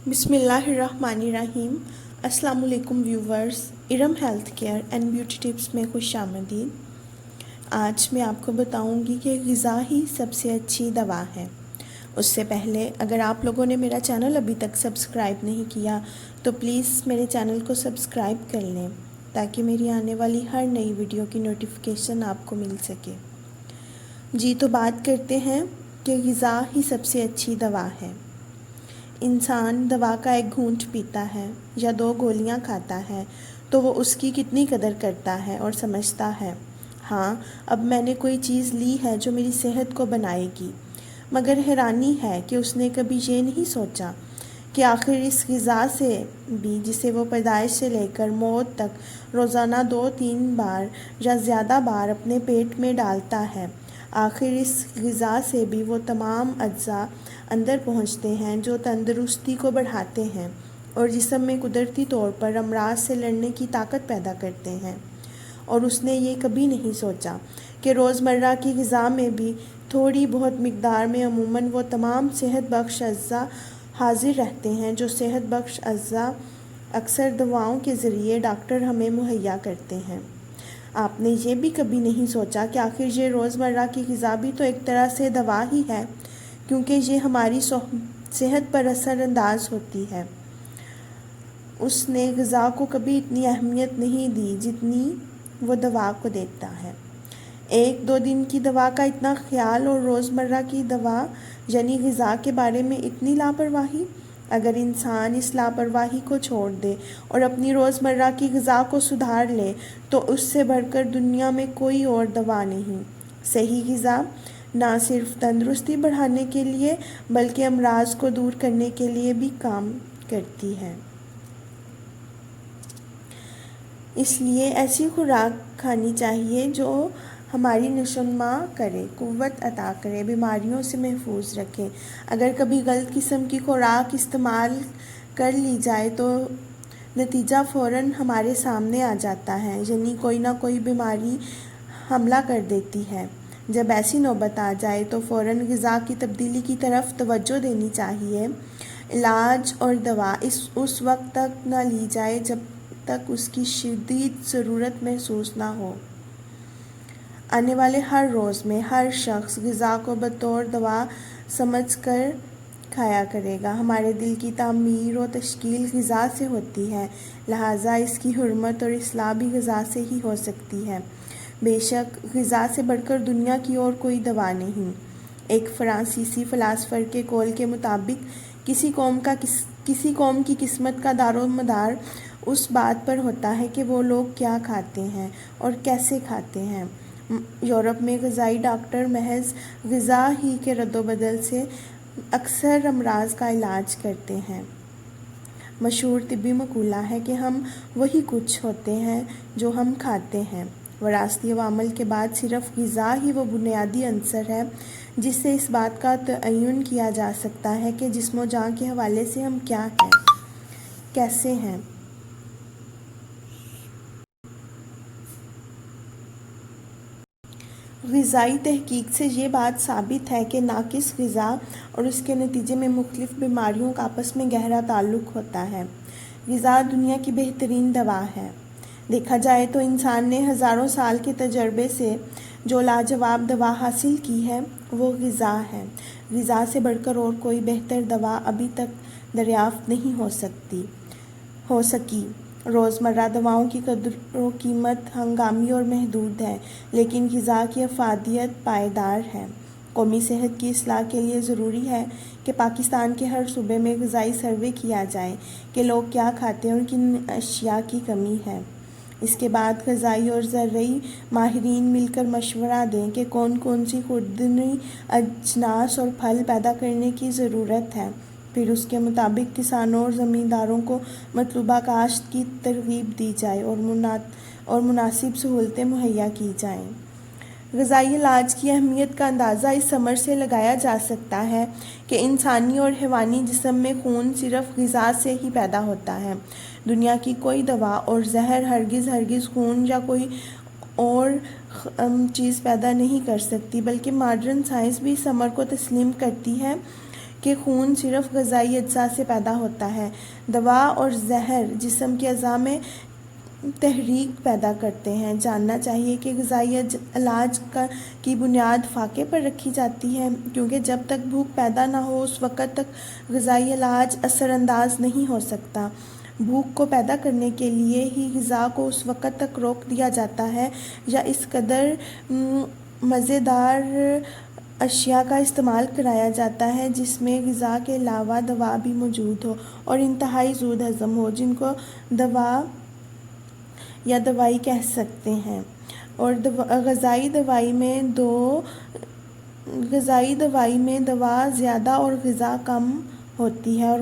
بسم اللہ الرحمن الرحیم۔ السلام علیکم viewers, Iram health care and beauty tips میں خوش آمدید۔ آج میں آپ کو بتاؤں گی کہ غذا ہی سب سے اچھی دوا ہے۔ اس سے پہلے اگر آپ لوگوں نے میرا چینل ابھی تک سبسکرائب نہیں کیا تو پلیز میرے چینل کو سبسکرائب کر لیں تاکہ میری آنے والی ہر نئی ویڈیو کی نوٹیفیکیشن آپ کو مل سکے۔ جی تو بات کرتے ہیں کہ غذا ہی سب سے اچھی دوا ہے۔ انسان دوا کا ایک گھونٹ پیتا ہے یا 2 گولیاں کھاتا ہے تو وہ اس کی کتنی قدر کرتا ہے اور سمجھتا ہے، ہاں اب میں نے کوئی چیز لی ہے جو میری صحت کو بنائے گی، مگر حیرانی ہے کہ اس نے کبھی یہ نہیں سوچا کہ آخر اس غذا سے بھی جسے وہ پیدائش سے لے کر موت تک روزانہ 2-3 بار یا زیادہ بار اپنے پیٹ میں ڈالتا ہے، آخر اس غذا سے بھی وہ تمام اجزاء اندر پہنچتے ہیں جو تندرستی کو بڑھاتے ہیں اور جسم میں قدرتی طور پر امراض سے لڑنے کی طاقت پیدا کرتے ہیں۔ اور اس نے یہ کبھی نہیں سوچا کہ روزمرہ کی غذا میں بھی تھوڑی بہت مقدار میں عموماً وہ تمام صحت بخش اجزاء حاضر رہتے ہیں جو صحت بخش اجزاء اکثر دواؤں کے ذریعے ڈاکٹر ہمیں مہیا کرتے ہیں۔ آپ نے یہ بھی کبھی نہیں سوچا کہ آخر یہ روزمرہ کی غذا بھی تو ایک طرح سے دوا ہی ہے، کیونکہ یہ ہماری صحت پر اثر انداز ہوتی ہے۔ اس نے غذا کو کبھی اتنی اہمیت نہیں دی جتنی وہ دوا کو دیتا ہے۔ 1-2 دن کی دوا کا اتنا خیال اور روزمرہ کی دوا یعنی غذا کے بارے میں اتنی لاپرواہی۔ اگر انسان اس لاپرواہی کو چھوڑ دے اور اپنی روزمرہ کی غذا کو سدھار لے تو اس سے بڑھ کر دنیا میں کوئی اور دوا نہیں۔ صحیح غذا نہ صرف تندرستی بڑھانے کے لیے بلکہ امراض کو دور کرنے کے لیے بھی کام کرتی ہے۔ اس لیے ایسی خوراک کھانی چاہیے جو ہماری نشوونما کرے، قوت عطا کرے، بیماریوں سے محفوظ رکھے۔ اگر کبھی غلط قسم کی خوراک استعمال کر لی جائے تو نتیجہ فوراً ہمارے سامنے آ جاتا ہے، یعنی کوئی نہ کوئی بیماری حملہ کر دیتی ہے۔ جب ایسی نوبت آ جائے تو فوراً غذا کی تبدیلی کی طرف توجہ دینی چاہیے۔ علاج اور دوا اس وقت تک نہ لی جائے جب تک اس کی شدید ضرورت محسوس نہ ہو۔ آنے والے ہر روز میں ہر شخص غذا کو بطور دوا سمجھ کر کھایا کرے گا۔ ہمارے دل کی تعمیر و تشکیل غذا سے ہوتی ہے، لہٰذا اس کی حرمت اور اصلاح بھی غذا سے ہی ہو سکتی ہے۔ بے شک غذا سے بڑھ کر دنیا کی اور کوئی دوا نہیں۔ ایک فرانسیسی فلاسفر کے قول کے مطابق کسی قوم کی قسمت کا دار و مدار اس بات پر ہوتا ہے کہ وہ لوگ کیا کھاتے ہیں اور کیسے کھاتے ہیں۔ یورپ میں غذائی ڈاکٹر محض غذا ہی کے رد و بدل سے اکثر امراض کا علاج کرتے ہیں۔ مشہور طبی مقولہ ہے کہ ہم وہی کچھ ہوتے ہیں جو ہم کھاتے ہیں۔ وراثتی عوامل کے بعد صرف غذا ہی وہ بنیادی عنصر ہے جس سے اس بات کا تعین کیا جا سکتا ہے کہ جسم و جان کے حوالے سے ہم کیا ہیں، کیسے ہیں۔ غذائی تحقیق سے یہ بات ثابت ہے کہ ناقص غذا اور اس کے نتیجے میں مختلف بیماریوں کا آپس میں گہرا تعلق ہوتا ہے۔ غذا دنیا کی بہترین دوا ہے۔ دیکھا جائے تو انسان نے ہزاروں سال کے تجربے سے جو لاجواب دوا حاصل کی ہے وہ غذا ہے۔ غذا سے بڑھ کر اور کوئی بہتر دوا ابھی تک دریافت نہیں ہو سکی۔ روزمرہ دواؤں کی قدر و قیمت ہنگامی اور محدود ہے، لیکن غذا کی افادیت پائیدار ہے۔ قومی صحت کی اصلاح کے لیے ضروری ہے کہ پاکستان کے ہر صوبے میں غذائی سروے کیا جائے کہ لوگ کیا کھاتے ہیں اور کن اشیاء کی کمی ہے۔ اس کے بعد غذائی اور زرعی ماہرین مل کر مشورہ دیں کہ کون سی خوردنی اجناس اور پھل پیدا کرنے کی ضرورت ہے، پھر اس کے مطابق کسانوں اور زمینداروں کو مطلوبہ کاشت کی ترغیب دی جائے اور مناسب سہولتیں مہیا کی جائیں۔ غذائی علاج کی اہمیت کا اندازہ اس امر سے لگایا جا سکتا ہے کہ انسانی اور حیوانی جسم میں خون صرف غذا سے ہی پیدا ہوتا ہے۔ دنیا کی کوئی دوا اور زہر ہرگز خون یا کوئی اور چیز پیدا نہیں کر سکتی، بلکہ ماڈرن سائنس بھی اس امر کو تسلیم کرتی ہے کہ خون صرف غذائی اجزاء سے پیدا ہوتا ہے۔ دوا اور زہر جسم کے اعضاء میں تحریک پیدا کرتے ہیں۔ جاننا چاہیے کہ غذائی علاج کی بنیاد فاقے پر رکھی جاتی ہے، کیونکہ جب تک بھوک پیدا نہ ہو اس وقت تک غذائی علاج اثر انداز نہیں ہو سکتا۔ بھوک کو پیدا کرنے کے لیے ہی غذا کو اس وقت تک روک دیا جاتا ہے یا اس قدر مزیدار اشیاء کا استعمال کرایا جاتا ہے جس میں غذا کے علاوہ دوا بھی موجود ہو اور انتہائی زود ہضم ہو، جن کو دوا یا دوائی کہہ سکتے ہیں۔ اور غذائی دوائی میں دوا زیادہ اور غذا کم ہوتی ہے، اور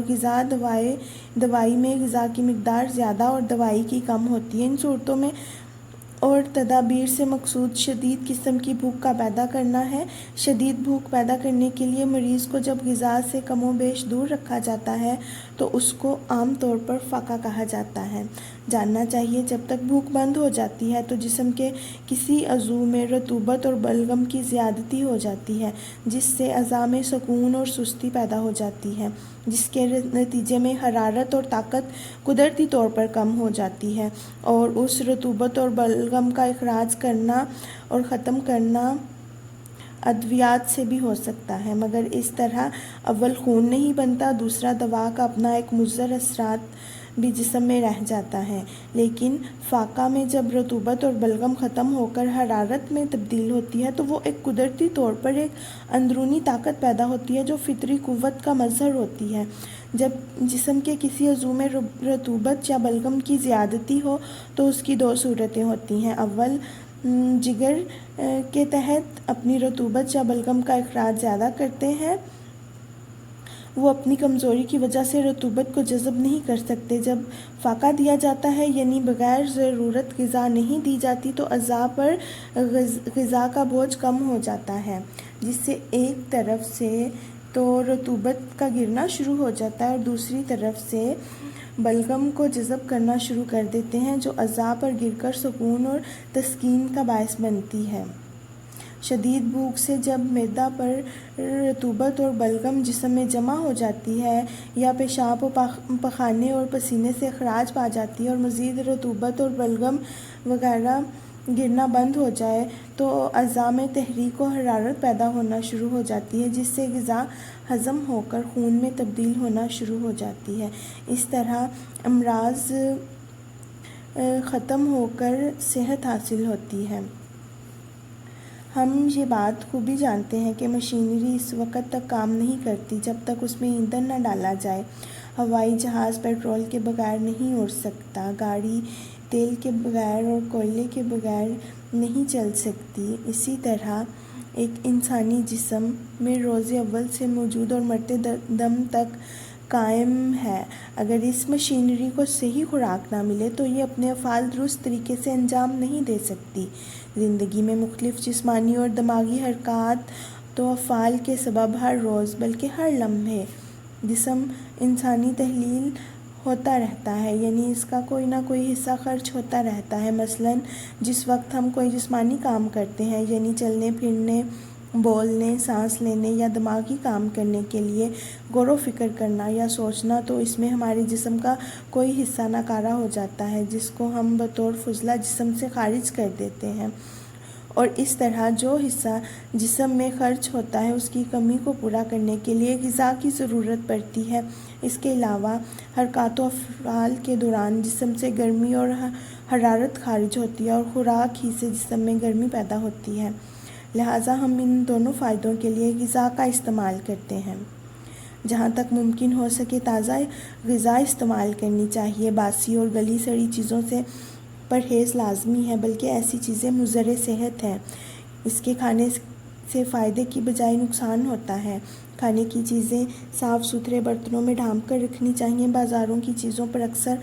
دوائی میں غذا کی مقدار زیادہ اور دوائی کی کم ہوتی ہے۔ ان صورتوں میں اور تدابیر سے مقصود شدید قسم کی بھوک کا پیدا کرنا ہے۔ شدید بھوک پیدا کرنے کے لیے مریض کو جب غذا سے کم و بیش دور رکھا جاتا ہے تو اس کو عام طور پر فاقہ کہا جاتا ہے۔ جاننا چاہیے جب تک بھوک بند ہو جاتی ہے تو جسم کے کسی عضو میں رطوبت اور بلغم کی زیادتی ہو جاتی ہے، جس سے اعضاء میں سکون اور سستی پیدا ہو جاتی ہے، جس کے نتیجے میں حرارت اور طاقت قدرتی طور پر کم ہو جاتی ہے، اور اس رطوبت اور بلغم کا اخراج کرنا اور ختم کرنا ادویات سے بھی ہو سکتا ہے، مگر اس طرح اول خون نہیں بنتا، دوسرا دوا کا اپنا ایک مضر اثرات بھی جسم میں رہ جاتا ہے۔ لیکن فاقہ میں جب رطوبت اور بلغم ختم ہو کر حرارت میں تبدیل ہوتی ہے تو وہ ایک قدرتی طور پر ایک اندرونی طاقت پیدا ہوتی ہے جو فطری قوت کا مظہر ہوتی ہے۔ جب جسم کے کسی عضو میں رطوبت یا بلغم کی زیادتی ہو تو اس کی دو صورتیں ہوتی ہیں۔ اول، جگر کے تحت اپنی رطوبت یا بلغم کا اخراج زیادہ کرتے ہیں، وہ اپنی کمزوری کی وجہ سے رطوبت کو جذب نہیں کر سکتے۔ جب فاقہ دیا جاتا ہے یعنی بغیر ضرورت غذا نہیں دی جاتی تو اعضاء پر غذا کا بوجھ کم ہو جاتا ہے، جس سے ایک طرف سے تو رطوبت کا گرنا شروع ہو جاتا ہے اور دوسری طرف سے بلغم کو جذب کرنا شروع کر دیتے ہیں، جو اعضاء پر گر کر سکون اور تسکین کا باعث بنتی ہے۔ شدید بھوک سے جب معدہ پر رطوبت اور بلغم جسم میں جمع ہو جاتی ہے یا پیشاب و پخانے اور پسینے سے اخراج پا جاتی ہے اور مزید رطوبت اور بلغم وغیرہ گرنا بند ہو جائے تو اعضاء میں تحریک و حرارت پیدا ہونا شروع ہو جاتی ہے، جس سے غذا ہضم ہو کر خون میں تبدیل ہونا شروع ہو جاتی ہے۔ اس طرح امراض ختم ہو کر صحت حاصل ہوتی ہے۔ ہم یہ بات خوبی جانتے ہیں کہ مشینری اس وقت تک کام نہیں کرتی جب تک اس میں ایندھن نہ ڈالا جائے۔ ہوائی جہاز پیٹرول کے بغیر نہیں اڑ سکتا، گاڑی تیل کے بغیر اور کوئلے کے بغیر نہیں چل سکتی۔ اسی طرح ایک انسانی جسم میں روز اول سے موجود اور مرتے دم تک قائم ہے۔ اگر اس مشینری کو صحیح خوراک نہ ملے تو یہ اپنے افعال درست طریقے سے انجام نہیں دے سکتی۔ زندگی میں مختلف جسمانی اور دماغی حرکات تو افعال کے سبب ہر روز بلکہ ہر لمحے جسم انسانی تحلیل ہوتا رہتا ہے، یعنی اس کا کوئی نہ کوئی حصہ خرچ ہوتا رہتا ہے۔ مثلاً جس وقت ہم کوئی جسمانی کام کرتے ہیں، یعنی چلنے پھرنے، بولنے، سانس لینے یا دماغی کام کرنے کے لیے غور و فکر کرنا یا سوچنا، تو اس میں ہمارے جسم کا کوئی حصہ ناکارہ ہو جاتا ہے جس کو ہم بطور فضلہ جسم سے خارج کر دیتے ہیں، اور اس طرح جو حصہ جسم میں خرچ ہوتا ہے اس کی کمی کو پورا کرنے کے لیے غذا کی ضرورت پڑتی ہے۔ اس کے علاوہ حرکات و افعال کے دوران جسم سے گرمی اور حرارت خارج ہوتی ہے اور خوراک ہی سے جسم میں گرمی پیدا ہوتی ہے، لہٰذا ہم ان دونوں فائدوں کے لیے غذا کا استعمال کرتے ہیں۔ جہاں تک ممکن ہو سکے تازہ غذا استعمال کرنی چاہیے۔ باسی اور گلی سڑی چیزوں سے پرہیز لازمی ہے، بلکہ ایسی چیزیں مضر صحت ہیں، اس کے کھانے سے فائدے کی بجائے نقصان ہوتا ہے۔ کھانے کی چیزیں صاف ستھرے برتنوں میں ڈھانپ کر رکھنی چاہیے۔ بازاروں کی چیزوں پر اکثر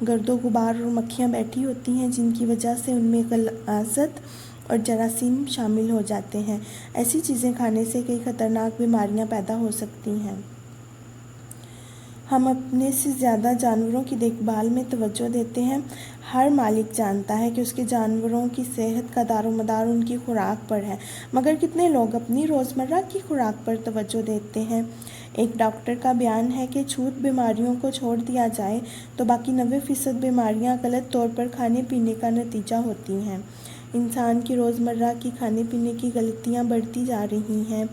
گرد و غبار اور مکھیاں بیٹھی ہوتی ہیں جن کی وجہ سے ان میں غلاظت اور جراثیم شامل ہو جاتے ہیں۔ ایسی چیزیں کھانے سے کئی خطرناک بیماریاں پیدا ہو سکتی ہیں۔ ہم اپنے سے زیادہ جانوروں کی دیکھ بھال میں توجہ دیتے ہیں۔ ہر مالک جانتا ہے کہ اس کے جانوروں کی صحت کا دار و مدار ان کی خوراک پر ہے، مگر کتنے لوگ اپنی روزمرہ کی خوراک پر توجہ دیتے ہیں؟ ایک ڈاکٹر کا بیان ہے کہ چھوت بیماریوں کو چھوڑ دیا جائے تو باقی 90% بیماریاں غلط طور پر کھانے پینے کا نتیجہ ہوتی ہیں۔ انسان کی روزمرہ کی کھانے پینے کی غلطیاں بڑھتی جا رہی ہیں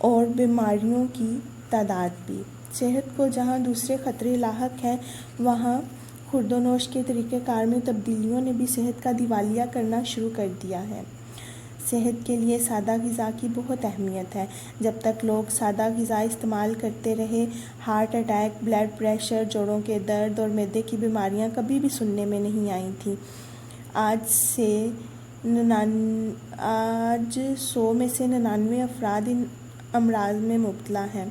اور بیماریوں کی تعداد بھی۔ صحت کو جہاں دوسرے خطرے لاحق ہیں، وہاں خورد و نوش کے طریقہ کار میں تبدیلیوں نے بھی صحت کا دیوالیہ کرنا شروع کر دیا ہے۔ صحت کے لیے سادہ غذا کی بہت اہمیت ہے۔ جب تک لوگ سادہ غذا استعمال کرتے رہے، ہارٹ اٹیک، بلڈ پریشر، جوڑوں کے درد اور معدے کی بیماریاں کبھی بھی سننے میں نہیں آئی تھیں۔ آج 100 میں سے 99 افراد ان امراض میں مبتلا ہیں۔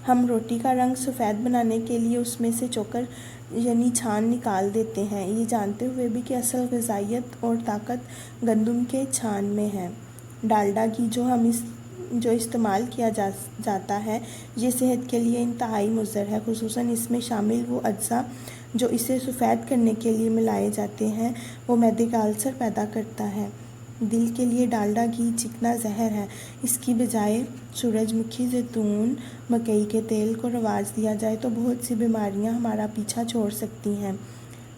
ہم روٹی کا رنگ سفید بنانے کے لیے اس میں سے چوکر یعنی چھان نکال دیتے ہیں، یہ جانتے ہوئے بھی کہ اصل غذائیت اور طاقت گندم کے چھان میں ہے۔ ڈالڈا گھی جو استعمال کیا جاتا ہے، یہ صحت کے لیے انتہائی مضر ہے، خصوصاً اس میں شامل وہ اجزاء جو اسے سفید کرنے کے لیے ملائے جاتے ہیں، وہ معدے کا السر پیدا کرتا ہے۔ دل کے لیے ڈالڈا گھی چکنا زہر ہے۔ اس کی بجائے سورج مکھی، زیتون، مکئی کے تیل کو رواج دیا جائے تو بہت سی بیماریاں ہمارا پیچھا چھوڑ سکتی ہیں۔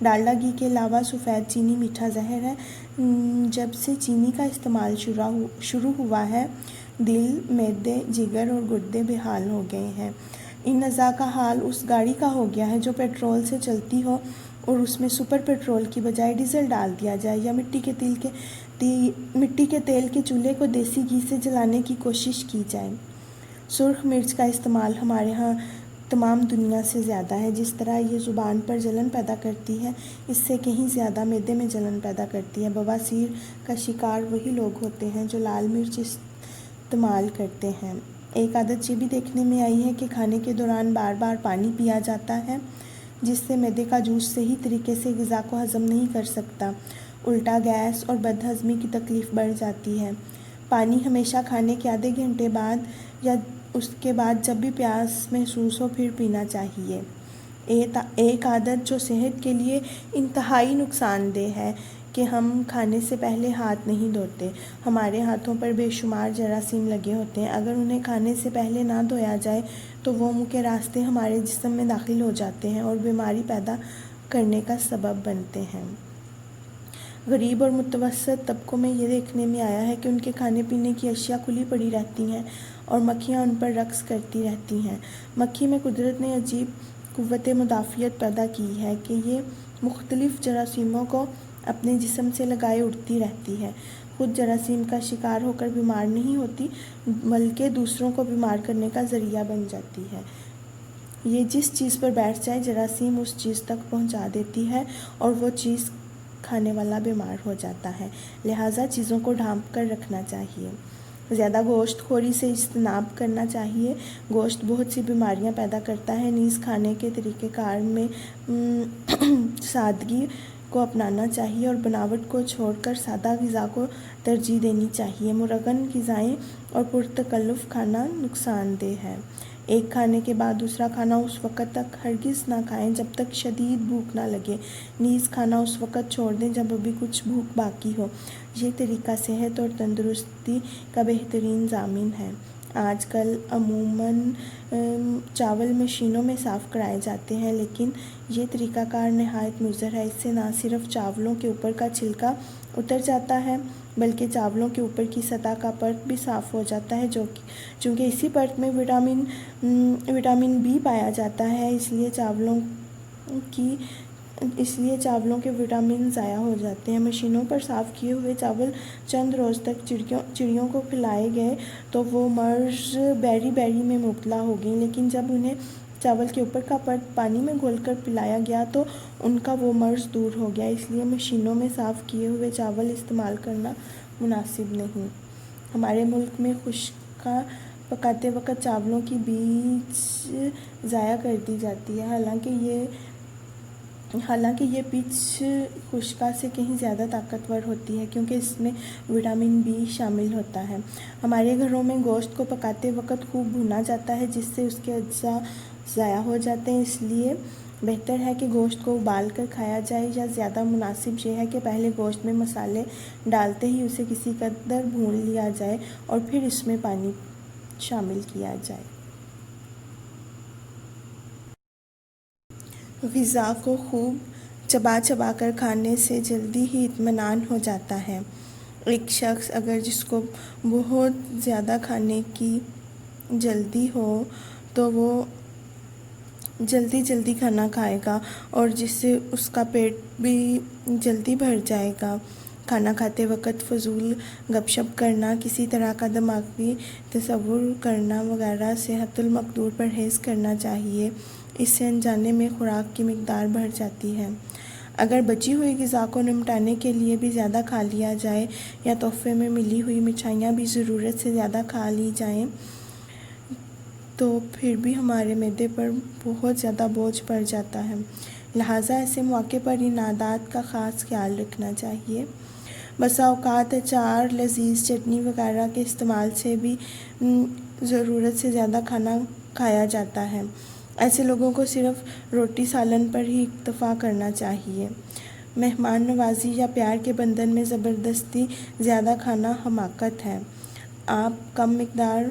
ڈالڈا گھی کے علاوہ سفید چینی میٹھا زہر ہے۔ جب سے چینی کا استعمال شروع ہوا ہے، دل، معدے، جگر اور گردے بے حال ہو گئے ہیں۔ ان اعضاء کا حال اس گاڑی کا ہو گیا ہے جو پیٹرول سے چلتی ہو اور اس میں سپر پیٹرول کی بجائے ڈیزل ڈال دیا جائے، یا مٹی کے تیل کے چولہے کو دیسی گھی سے جلانے کی کوشش کی جائے۔ سرخ مرچ کا استعمال ہمارے ہاں تمام دنیا سے زیادہ ہے۔ جس طرح یہ زبان پر جلن پیدا کرتی ہے، اس سے کہیں زیادہ معدے میں جلن پیدا کرتی ہے۔ بواسیر کا شکار وہی لوگ ہوتے ہیں جو لال مرچ استعمال کرتے ہیں۔ ایک عادت یہ بھی دیکھنے میں آئی ہے کہ کھانے کے دوران بار بار پانی پیا جاتا ہے، جس سے معدے کا جوس صحیح طریقے سے غذا کو ہضم نہیں کر سکتا، الٹا گیس اور بد ہضمی کی تکلیف بڑھ جاتی ہے۔ پانی ہمیشہ کھانے کے آدھے گھنٹے بعد یا اس کے بعد جب بھی پیاس محسوس ہو پھر پینا چاہیے۔ ایک عادت جو صحت کے لیے انتہائی نقصان دہ ہے کہ ہم کھانے سے پہلے ہاتھ نہیں دھوتے۔ ہمارے ہاتھوں پر بے شمار جراثیم لگے ہوتے ہیں، اگر انہیں کھانے سے پہلے نہ دھویا جائے تو وہ منہ کے راستے ہمارے جسم میں داخل ہو جاتے ہیں اور بیماری پیدا کرنے کا سبب بنتے ہیں۔ غریب اور متوسط طبقوں میں یہ دیکھنے میں آیا ہے کہ ان کے کھانے پینے کی اشیاء کھلی پڑی رہتی ہیں اور مکھیاں ان پر رقص کرتی رہتی ہیں۔ مکھی میں قدرت نے عجیب قوت مدافعت پیدا کی ہے کہ یہ مختلف جراثیموں کو اپنے جسم سے لگائے اڑتی رہتی ہے، خود جراثیم کا شکار ہو کر بیمار نہیں ہوتی بلکہ دوسروں کو بیمار کرنے کا ذریعہ بن جاتی ہے۔ یہ جس چیز پر بیٹھ جائے جراثیم اس چیز تک پہنچا دیتی ہے اور وہ چیز کھانے والا بیمار ہو جاتا ہے، لہٰذا چیزوں کو ڈھانپ کر رکھنا چاہیے۔ زیادہ گوشت خوری سے اجتناب کرنا چاہیے۔ گوشت بہت سی بیماریاں پیدا کرتا ہے، نیز کھانے کے طریقہ کار میں سادگی کو اپنانا چاہیے اور بناوٹ کو چھوڑ کر سادہ غذا کو ترجیح دینی چاہیے۔ مرغن غذائیں اور پرتکلف کھانا نقصان دہ ہے۔ ایک کھانے کے بعد دوسرا کھانا اس وقت تک ہرگز نہ کھائیں جب تک شدید بھوک نہ لگے، نیز کھانا اس وقت چھوڑ دیں جب ابھی کچھ بھوک باقی ہو۔ یہ طریقہ صحت اور تندرستی کا بہترین ضامن ہے۔ آج کل عموماً چاول مشینوں میں صاف کرائے جاتے ہیں، لیکن یہ طریقہ کار نہایت مضر ہے۔ اس سے نہ صرف چاولوں کے اوپر کا چھلکا اتر جاتا ہے بلکہ چاولوں کے اوپر کی سطح کا پرت بھی صاف ہو جاتا ہے، چونکہ اسی پرت میں وٹامن بی پایا جاتا ہے، اس لیے چاولوں کے وٹامن ضائع ہو جاتے ہیں۔ مشینوں پر صاف کیے ہوئے چاول چند روز تک چڑیوں کو کھلائے گئے تو وہ مرض بیری میں مبتلا ہو گئیں، لیکن جب انہیں چاول کے اوپر کا پرت پانی میں گھول کر پلایا گیا تو ان کا وہ مرض دور ہو گیا۔ اس لیے مشینوں میں صاف کیے ہوئے چاول استعمال کرنا مناسب نہیں۔ ہمارے ملک میں خشکا پکاتے وقت چاولوں کی پیچ ضائع کر دی جاتی ہے، حالانکہ یہ پیچ خشکا سے کہیں زیادہ طاقتور ہوتی ہے کیونکہ اس میں وٹامن بی شامل ہوتا ہے۔ ہمارے گھروں میں گوشت کو پکاتے وقت خوب بھونا جاتا ہے جس سے اس کے اجزاء ضائع ہو جاتے ہیں، اس لیے بہتر ہے کہ گوشت کو ابال کر کھایا جائے، یا زیادہ مناسب یہ ہے کہ پہلے گوشت میں مسالے ڈالتے ہی اسے کسی قدر بھون لیا جائے اور پھر اس میں پانی شامل کیا جائے۔ غذا کو خوب چبا چبا کر کھانے سے جلدی ہی اطمینان ہو جاتا ہے۔ ایک شخص اگر جس کو بہت زیادہ کھانے کی جلدی ہو تو وہ جلدی کھانا کھائے گا، اور جس سے اس کا پیٹ بھی جلدی بھر جائے گا۔ کھانا کھاتے وقت فضول گپ شپ کرنا، کسی طرح کا دماغی تصور کرنا وغیرہ سے حد المقدور پرہیز کرنا چاہیے، اس سے انجانے میں خوراک کی مقدار بڑھ جاتی ہے۔ اگر بچی ہوئی غذا کو نمٹانے کے لیے بھی زیادہ کھا لیا جائے، یا تحفے میں ملی ہوئی مٹھائیاں بھی ضرورت سے زیادہ کھا لی جائیں، تو پھر بھی ہمارے معدے پر بہت زیادہ بوجھ پڑ جاتا ہے۔ لہٰذا ایسے موقع پر ان عادات کا خاص خیال رکھنا چاہیے۔ بسا اوقات اچار، لذیذ چٹنی وغیرہ کے استعمال سے بھی ضرورت سے زیادہ کھانا کھایا جاتا ہے۔ ایسے لوگوں کو صرف روٹی سالن پر ہی اکتفا کرنا چاہیے۔ مہمان نوازی یا پیار کے بندھن میں زبردستی زیادہ کھانا حماقت ہے۔ آپ کم مقدار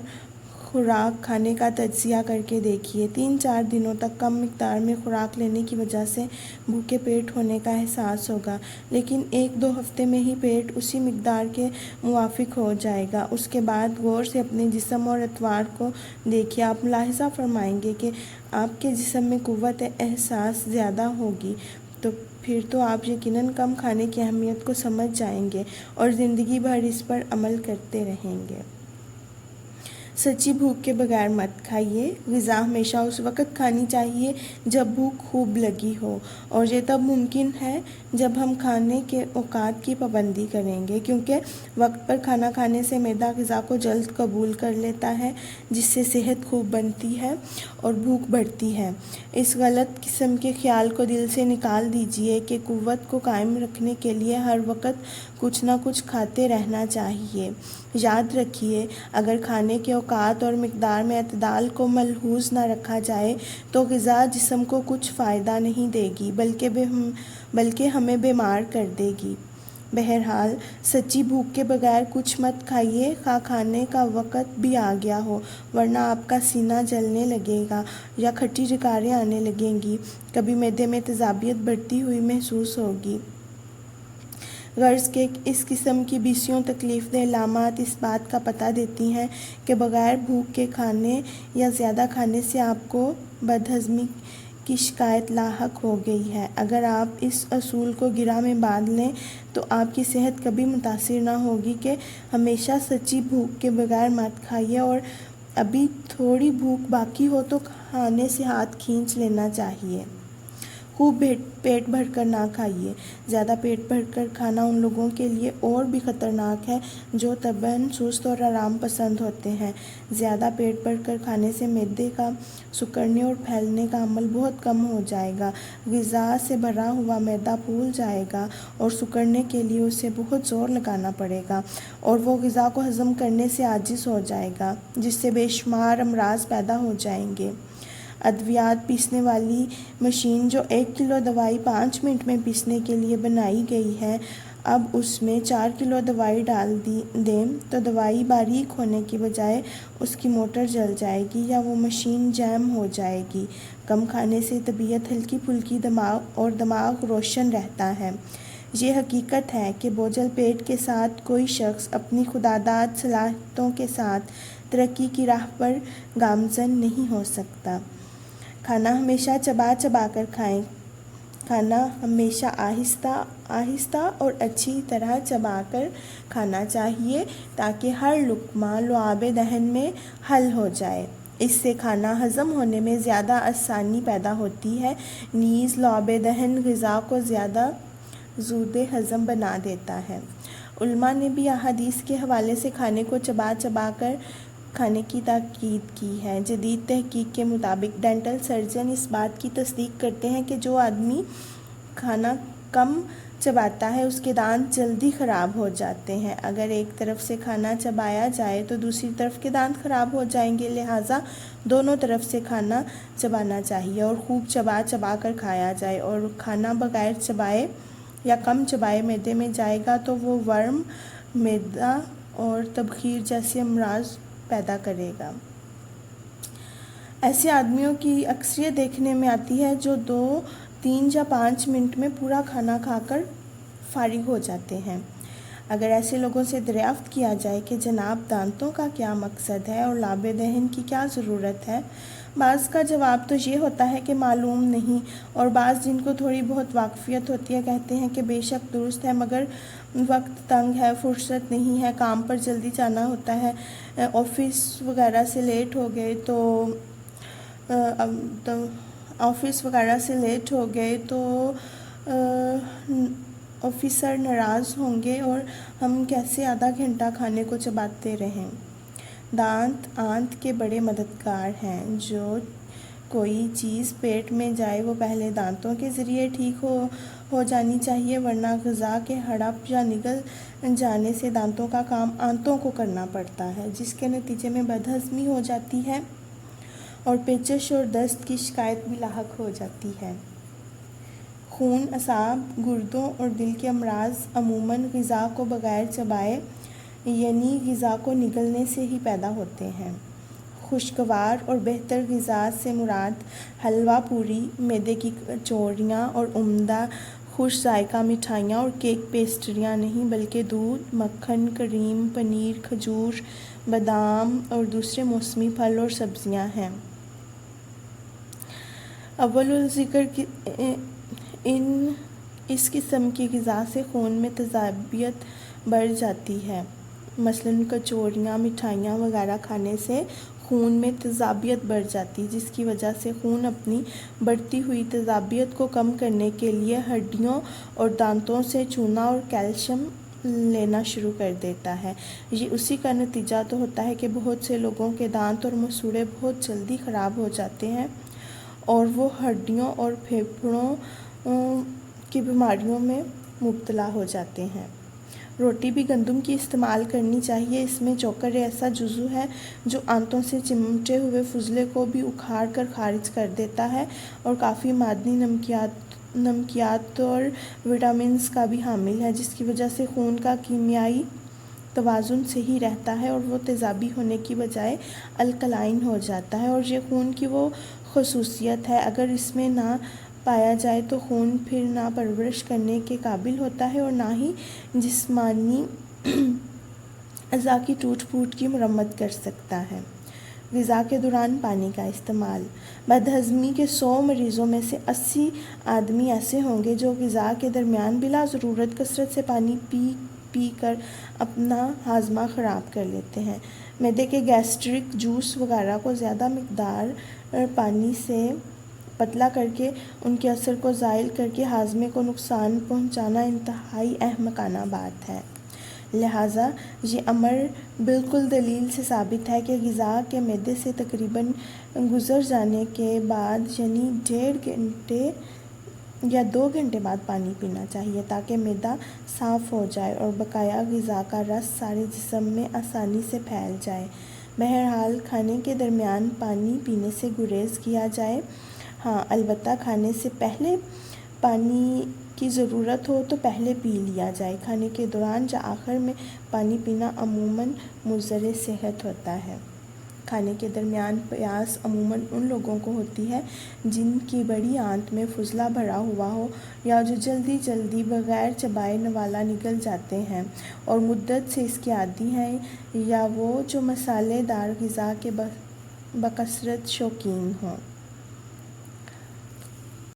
خوراک کھانے کا تجزیہ کر کے دیکھیے۔ 3-4 دنوں تک کم مقدار میں خوراک لینے کی وجہ سے بھوکے پیٹ ہونے کا احساس ہوگا، لیکن 1-2 ہفتے میں ہی پیٹ اسی مقدار کے موافق ہو جائے گا۔ اس کے بعد غور سے اپنے جسم اور اطوار کو دیکھیے۔ آپ ملاحظہ فرمائیں گے کہ آپ کے جسم میں قوت احساس زیادہ ہوگی، تو پھر تو آپ یقیناً کم کھانے کی اہمیت کو سمجھ جائیں گے اور زندگی بھر اس پر عمل کرتے رہیں گے۔ سچی بھوک کے بغیر مت کھائیے۔ غذا ہمیشہ اس وقت کھانی چاہیے جب بھوک خوب لگی ہو، اور یہ تب ممکن ہے جب ہم کھانے کے اوقات کی پابندی کریں گے، کیونکہ وقت پر کھانا کھانے سے معدہ غذا کو جلد قبول کر لیتا ہے، جس سے صحت خوب بنتی ہے اور بھوک بڑھتی ہے۔ اس غلط قسم کے خیال کو دل سے نکال دیجیے کہ قوت کو قائم رکھنے کے لیے ہر وقت کچھ نہ کچھ کھاتے رہنا چاہیے۔ یاد رکھیے، اگر کھانے کے اوقات اور مقدار میں اعتدال کو ملحوظ نہ رکھا جائے تو غذا جسم کو کچھ فائدہ نہیں دے گی بلکہ ہمیں بیمار کر دے گی۔ بہرحال، سچی بھوک کے بغیر کچھ مت کھائیے، خواہ کھانے کا وقت بھی آ گیا ہو، ورنہ آپ کا سینہ جلنے لگے گا یا کھٹی ڈکاریں آنے لگیں گی، کبھی معدے میں تیزابیت بڑھتی ہوئی محسوس ہوگی۔ غرض کہ اس قسم کی 20 تکلیف دہ علامات اس بات کا پتہ دیتی ہیں کہ بغیر بھوک کے کھانے یا زیادہ کھانے سے آپ کو بدہضمی کی شکایت لاحق ہو گئی ہے۔ اگر آپ اس اصول کو گرہ میں باندھ لیں تو آپ کی صحت کبھی متاثر نہ ہوگی کہ ہمیشہ سچی بھوک کے بغیر مت کھائیے، اور ابھی تھوڑی بھوک باقی ہو تو کھانے سے ہاتھ کھینچ لینا چاہیے۔ خوب پیٹ بھر کر نہ کھائیے۔ زیادہ پیٹ بھر کر کھانا ان لوگوں کے لیے اور بھی خطرناک ہے جو طبعاً سست اور آرام پسند ہوتے ہیں۔ زیادہ پیٹ بھر کر کھانے سے معدے کا سکڑنے اور پھیلنے کا عمل بہت کم ہو جائے گا۔ غذا سے بھرا ہوا معدہ پھول جائے گا اور سکڑنے کے لیے اسے بہت زور لگانا پڑے گا، اور وہ غذا کو ہضم کرنے سے عاجز ہو جائے گا، جس سے بے شمار امراض پیدا ہو جائیں گے۔ ادویات پیسنے والی مشین جو 1 کلو دوائی 5 منٹ میں پیسنے کے لیے بنائی گئی ہے، اب اس میں 4 کلو دوائی ڈال دیں تو دوائی باریک ہونے کی بجائے اس کی موٹر جل جائے گی یا وہ مشین جیم ہو جائے گی۔ کم کھانے سے طبیعت ہلکی پھلکی اور دماغ روشن رہتا ہے۔ یہ حقیقت ہے کہ بوجھل پیٹ کے ساتھ کوئی شخص اپنی خداداد صلاحیتوں کے ساتھ ترقی کی راہ پر گامزن نہیں ہو سکتا۔ کھانا ہمیشہ چبا چبا کر کھائیں۔ کھانا ہمیشہ آہستہ آہستہ اور اچھی طرح چبا کر کھانا چاہیے تاکہ ہر لقمہ لعاب دہن میں حل ہو جائے۔ اس سے کھانا ہضم ہونے میں زیادہ آسانی پیدا ہوتی ہے، نیز لعاب دہن غذا کو زیادہ زود ہضم بنا دیتا ہے۔ علماء نے بھی احادیث کے حوالے سے کھانے کو چبا چبا کر کھانے کی تاکید کی ہے۔ جدید تحقیق کے مطابق ڈینٹل سرجن اس بات کی تصدیق کرتے ہیں کہ جو آدمی کھانا کم چباتا ہے اس کے دانت جلدی خراب ہو جاتے ہیں۔ اگر ایک طرف سے کھانا چبایا جائے تو دوسری طرف کے دانت خراب ہو جائیں گے، لہٰذا دونوں طرف سے کھانا چبانا چاہیے اور خوب چبا چبا کر کھایا جائے، اور کھانا بغیر چبائے یا کم چبائے معدے میں جائے گا تو وہ ورم، معدہ اور تبخیر جیسے امراض پیدا کرے گا۔ ایسے آدمیوں کی اکثریت دیکھنے میں آتی ہے جو 2، 3 یا 5 منٹ میں پورا کھانا کھا کر فارغ ہو جاتے ہیں۔ اگر ایسے لوگوں سے دریافت کیا جائے کہ جناب دانتوں کا کیا مقصد ہے اور لعاب دہن کی کیا ضرورت ہے، بعض کا جواب تو یہ ہوتا ہے کہ معلوم نہیں، اور بعض جن کو تھوڑی بہت واقفیت ہوتی ہے کہتے ہیں کہ بے شک درست ہے، مگر وقت تنگ ہے، فرصت نہیں ہے، کام پر جلدی جانا ہوتا ہے، آفس وغیرہ سے لیٹ ہو گئے تو آفیسر ناراض ہوں گے اور ہم کیسے آدھا گھنٹہ کھانے کو چباتے رہیں۔ دانت آنت کے بڑے مددگار ہیں۔ جو کوئی چیز پیٹ میں جائے وہ پہلے دانتوں کے ذریعے ٹھیک ہو جانی چاہیے، ورنہ غذا کے ہڑپ یا نگل جانے سے دانتوں کا کام آنتوں کو کرنا پڑتا ہے، جس کے نتیجے میں بدہضمی ہو جاتی ہے اور پیچش اور دست کی شکایت بھی لاحق ہو جاتی ہے۔ خون، اعصاب، گردوں اور دل کے امراض عموماً غذا کو بغیر چبائے یعنی غذا کو نگلنے سے ہی پیدا ہوتے ہیں۔ خوشگوار اور بہتر غذا سے مراد حلوہ پوری، معدے کی کچوریاں اور عمدہ خوش ذائقہ مٹھائیاں اور کیک پیسٹریاں نہیں، بلکہ دودھ، مکھن، کریم، پنیر، کھجور، بادام اور دوسرے موسمی پھل اور سبزیاں ہیں۔ اول الذکر اس قسم کی غذا سے خون میں تیزابیت بڑھ جاتی ہے۔ مثلاً کچوریاں، مٹھائیاں وغیرہ کھانے سے خون میں تیزابیت بڑھ جاتی، جس کی وجہ سے خون اپنی بڑھتی ہوئی تیزابیت کو کم کرنے کے لیے ہڈیوں اور دانتوں سے چونا اور کیلشیم لینا شروع کر دیتا ہے۔ یہ اسی کا نتیجہ تو ہوتا ہے کہ بہت سے لوگوں کے دانت اور مسوڑھے بہت جلدی خراب ہو جاتے ہیں اور وہ ہڈیوں اور پھیپھڑوں کی بیماریوں میں مبتلا ہو جاتے ہیں۔ روٹی بھی گندم کی استعمال کرنی چاہیے۔ اس میں چوکر ایسا جزو ہے جو آنتوں سے چمٹے ہوئے فضلے کو بھی اکھاڑ کر خارج کر دیتا ہے اور کافی معدنی نمکیات اور وٹامنز کا بھی حامل ہے، جس کی وجہ سے خون کا کیمیائی توازن صحیح رہتا ہے اور وہ تیزابی ہونے کی بجائے الکلائن ہو جاتا ہے، اور یہ خون کی وہ خصوصیت ہے اگر اس میں نہ پایا جائے تو خون پھر نہ پرورش کرنے کے قابل ہوتا ہے اور نہ ہی جسمانی اعضاء کی ٹوٹ پھوٹ کی مرمت کر سکتا ہے۔ غذا کے دوران پانی کا استعمال۔ بدہضمی کے 100 مریضوں میں سے 80 آدمی ایسے ہوں گے جو غذا کے درمیان بلا ضرورت کثرت سے پانی پی کر اپنا ہاضمہ خراب کر لیتے ہیں۔ معدے کے گیسٹرک جوس وغیرہ کو زیادہ مقدار پانی سے پتلا کر کے ان کے اثر کو زائل کر کے ہاضمے کو نقصان پہنچانا انتہائی احمقانہ بات ہے۔ لہٰذا یہ امر بالکل دلیل سے ثابت ہے کہ غذا کے معدے سے تقریباً گزر جانے کے بعد یعنی 1.5 گھنٹے یا 2 گھنٹے بعد پانی پینا چاہیے تاکہ معدہ صاف ہو جائے اور بقایا غذا کا رس سارے جسم میں آسانی سے پھیل جائے۔ بہرحال کھانے کے درمیان پانی پینے سے گریز کیا جائے۔ ہاں، البتہ کھانے سے پہلے پانی کی ضرورت ہو تو پہلے پی لیا جائے۔ کھانے کے دوران یا آخر میں پانی پینا عموماً مضر صحت ہوتا ہے۔ کھانے کے درمیان پیاس عموماً ان لوگوں کو ہوتی ہے جن کی بڑی آنت میں فضلہ بھرا ہوا ہو یا جو جلدی بغیر چبائے نوالا نگل جاتے ہیں اور مدت سے اس کے عادی ہیں، یا وہ جو مسالے دار غذا کے بکثرت شوقین ہوں۔